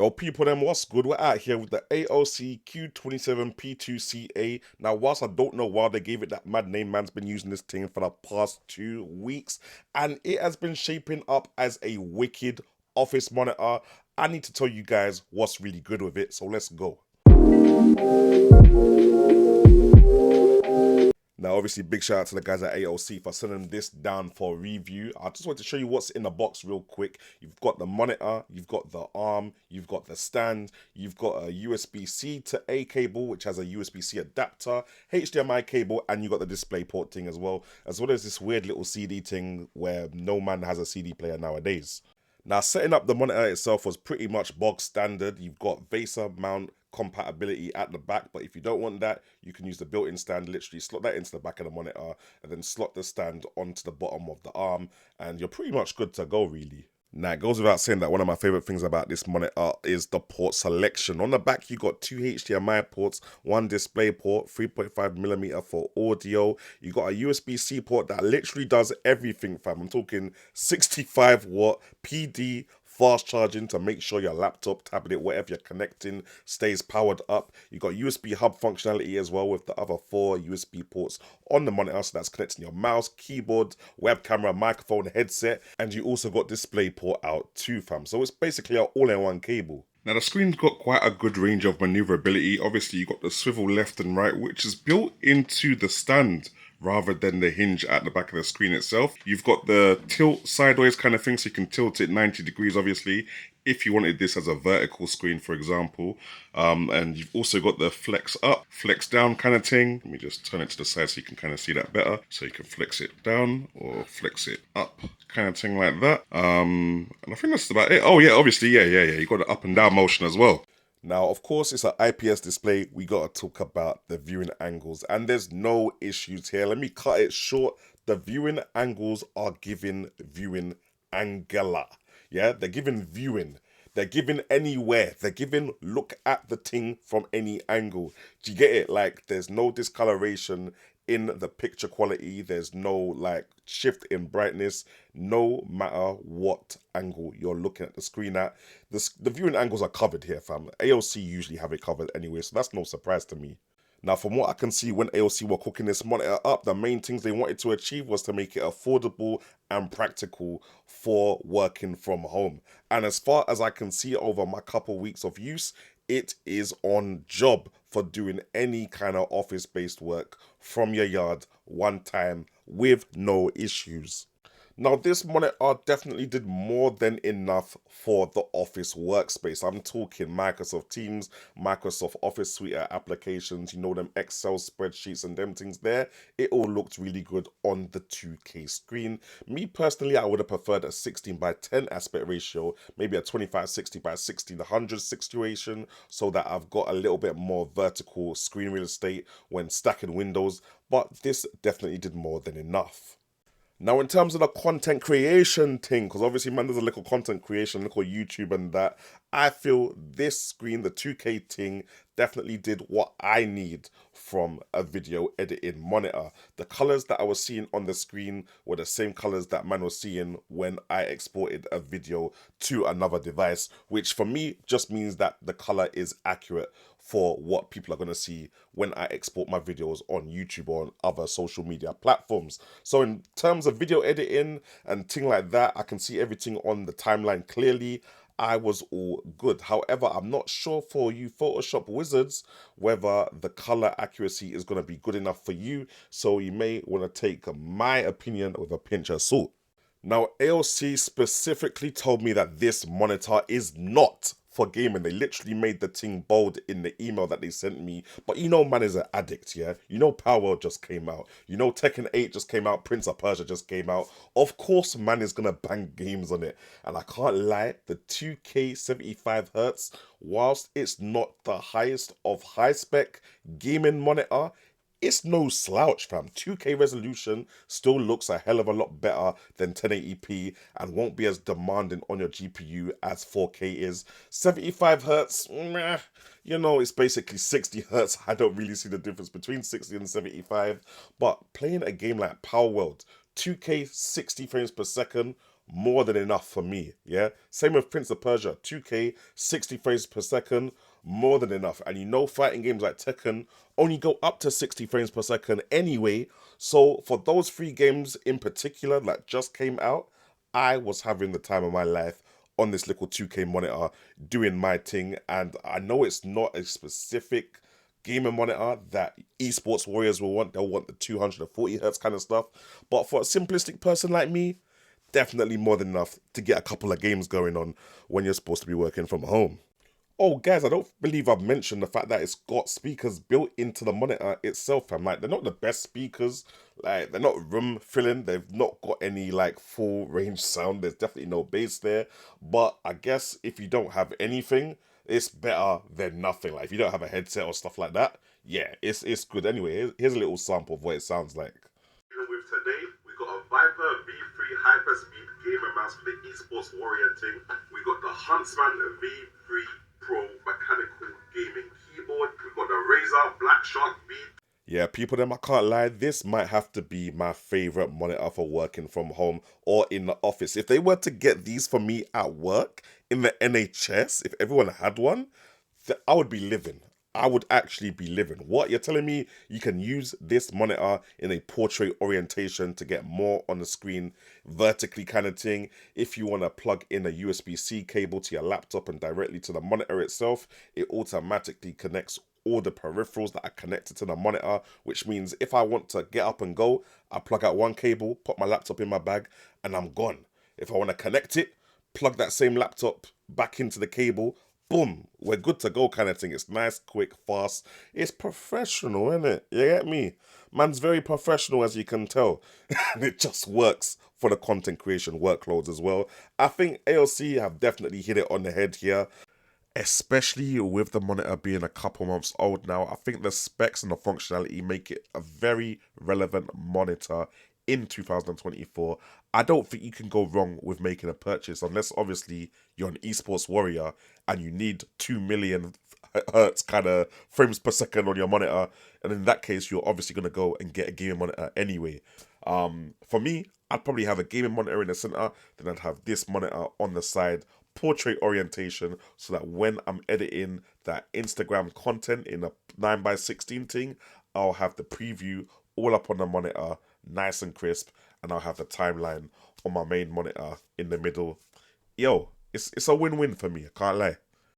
Yo, people, them, what's good? We're out here with the AOC Q27P2CA. Now, whilst I don't know why they gave it that mad name, man's been using this thing for the past 2 weeks, and it has been shaping up as a wicked office monitor. I need to tell you guys what's really good with it, so let's go. Now, obviously, big shout out to the guys at AOC for sending this down for review. I just want to show you what's in the box real quick. You've got the monitor, you've got the arm, you've got the stand, you've got a USB-C to A cable, which has a USB-C adapter, HDMI cable, and you got the display port thing as well as this weird little CD thing where no man has a CD player nowadays. Now, setting up the monitor itself was pretty much bog standard. You've got VESA mount compatibility at the back, but if you don't want that, you can use the built-in stand. Literally slot that into the back of the monitor and then slot the stand onto the bottom of the arm, and you're pretty much good to go, really. Now, it goes without saying that one of my favorite things about this monitor is the port selection. On the back, you got 2 HDMI ports, 1 display port, 3.5mm for audio. You got a USB-C port that literally does everything, fam. I'm talking 65-watt PD fast charging to make sure your laptop, tablet, whatever you're connecting stays powered up. You got USB hub functionality as well with the other 4 USB ports on the monitor, so that's connecting your mouse, keyboard, web camera, microphone, headset, and you also got display port out too, fam. So it's basically an all-in-one cable. Now, the screen's got quite a good range of maneuverability. Obviously, you got the swivel left and right, which is built into the stand rather than the hinge at the back of the screen itself. You've got the tilt sideways kind of thing, so you can tilt it 90 degrees, obviously, if you wanted this as a vertical screen, for example. And you've also got the flex up, flex down kind of thing. Let me just turn it to the side so you can kind of see that better. So you can flex it down or flex it up, kind of thing like that. And I think that's about it. Oh yeah, obviously, yeah. You got the up and down motion as well. Now, of course, it's an IPS display. We got to talk about the viewing angles, and there's no issues here. Let me cut it short. The viewing angles are giving viewing angela. Yeah, they're giving viewing. They're giving anywhere. They're giving look at the thing from any angle. Do you get it? Like, there's no discoloration in the picture quality. There's no like shift in brightness, no matter what angle you're looking at the screen at. The viewing angles are covered here, fam. AOC usually have it covered anyway, so that's no surprise to me. Now, from what I can see, when AOC were cooking this monitor up, the main things they wanted to achieve was to make it affordable and practical for working from home. And as far as I can see over my couple weeks of use, it is on job for doing any kind of office-based work from your yard one time with no issues. Now, this monitor definitely did more than enough for the office workspace. I'm talking Microsoft Teams, Microsoft Office suite applications, you know, them Excel spreadsheets and them things there. It all looked really good on the 2K screen. Me personally, I would have preferred a 16:10 aspect ratio, maybe a 2560x1600 situation, so that I've got a little bit more vertical screen real estate when stacking windows, but this definitely did more than enough. Now, in terms of the content creation thing, because obviously, man, there's a little content creation, little YouTube and that, I feel this screen, the 2K thing, definitely did what I need from a video editing monitor. The colors that I was seeing on the screen were the same colors that man was seeing when I exported a video to another device, which for me just means that the color is accurate for what people are going to see when I export my videos on YouTube or on other social media platforms. So in terms of video editing and thing like that, I can see everything on the timeline clearly. I was all good. However, I'm not sure for you Photoshop wizards whether the color accuracy is going to be good enough for you. So you may want to take my opinion with a pinch of salt. Now, AOC specifically told me that this monitor is not for gaming. They literally made the thing bold in the email that they sent me. But you know, man is an addict, yeah? You know, Power World just came out. You know, Tekken 8 just came out. Prince of Persia just came out. Of course, man is gonna bang games on it. And I can't lie, the 2K 75Hz, whilst it's not the highest of high spec gaming monitor, it's no slouch, fam. 2K resolution still looks a hell of a lot better than 1080p and won't be as demanding on your GPU as 4K is. 75Hz, meh, you know, it's basically 60Hz. I don't really see the difference between 60 and 75. But playing a game like Power World, 2K 60 frames per second, more than enough for me. Yeah. Same with Prince of Persia 2K, 60 frames per second, more than enough. And you know, fighting games like Tekken only go up to 60 frames per second anyway. So for those three games in particular that just came out, I was having the time of my life on this little 2K monitor doing my thing. And I know it's not a specific gaming monitor that esports warriors will want. They'll want the 240 hertz kind of stuff. But for a simplistic person like me, definitely more than enough to get a couple of games going on when you're supposed to be working from home. Oh, guys, I don't believe I've mentioned the fact that it's got speakers built into the monitor itself, fam. Like, they're not the best speakers. Like, they're not room filling. They've not got any, like, full range sound. There's definitely no bass there. But I guess if you don't have anything, it's better than nothing. Like, if you don't have a headset or stuff like that, yeah, it's good. Anyway, here's a little sample of what it sounds like. With today, we got a Viper V3 hyperspeed gamer mouse for the esports warrior thing. We got the Huntsman V3 Pro mechanical gaming keyboard. We got the Razer Black Shark B. Yeah, people, them, I can't lie, this might have to be my favorite monitor for working from home or in the office. If they were to get these for me at work in the NHS, if everyone had one, I would be living. I would actually be living. What, you're telling me you can use this monitor in a portrait orientation to get more on the screen, vertically kind of thing. If you want to plug in a USB-C cable to your laptop and directly to the monitor itself, it automatically connects all the peripherals that are connected to the monitor, which means if I want to get up and go, I plug out one cable, put my laptop in my bag, and I'm gone. If I want to connect it, plug that same laptop back into the cable, boom, we're good to go kind of thing. It's nice, quick, fast. It's professional, isn't it? You get me? Man's very professional, as you can tell. And it just works for the content creation workloads as well. I think AOC have definitely hit it on the head here, especially with the monitor being a couple months old now. I think the specs and the functionality make it a very relevant monitor in 2024. I don't think you can go wrong with making a purchase, unless obviously you're an esports warrior and you need 2 million hertz kind of frames per second on your monitor, and in that case you're obviously going to go and get a gaming monitor anyway. For me, I'd probably have a gaming monitor in the center, then I'd have this monitor on the side, portrait orientation, so that when I'm editing that Instagram content in a 9:16 thing, I'll have the preview all up on the monitor, nice and crisp, and I'll have the timeline on my main monitor in the middle. Yo, it's a win-win for me, I can't lie.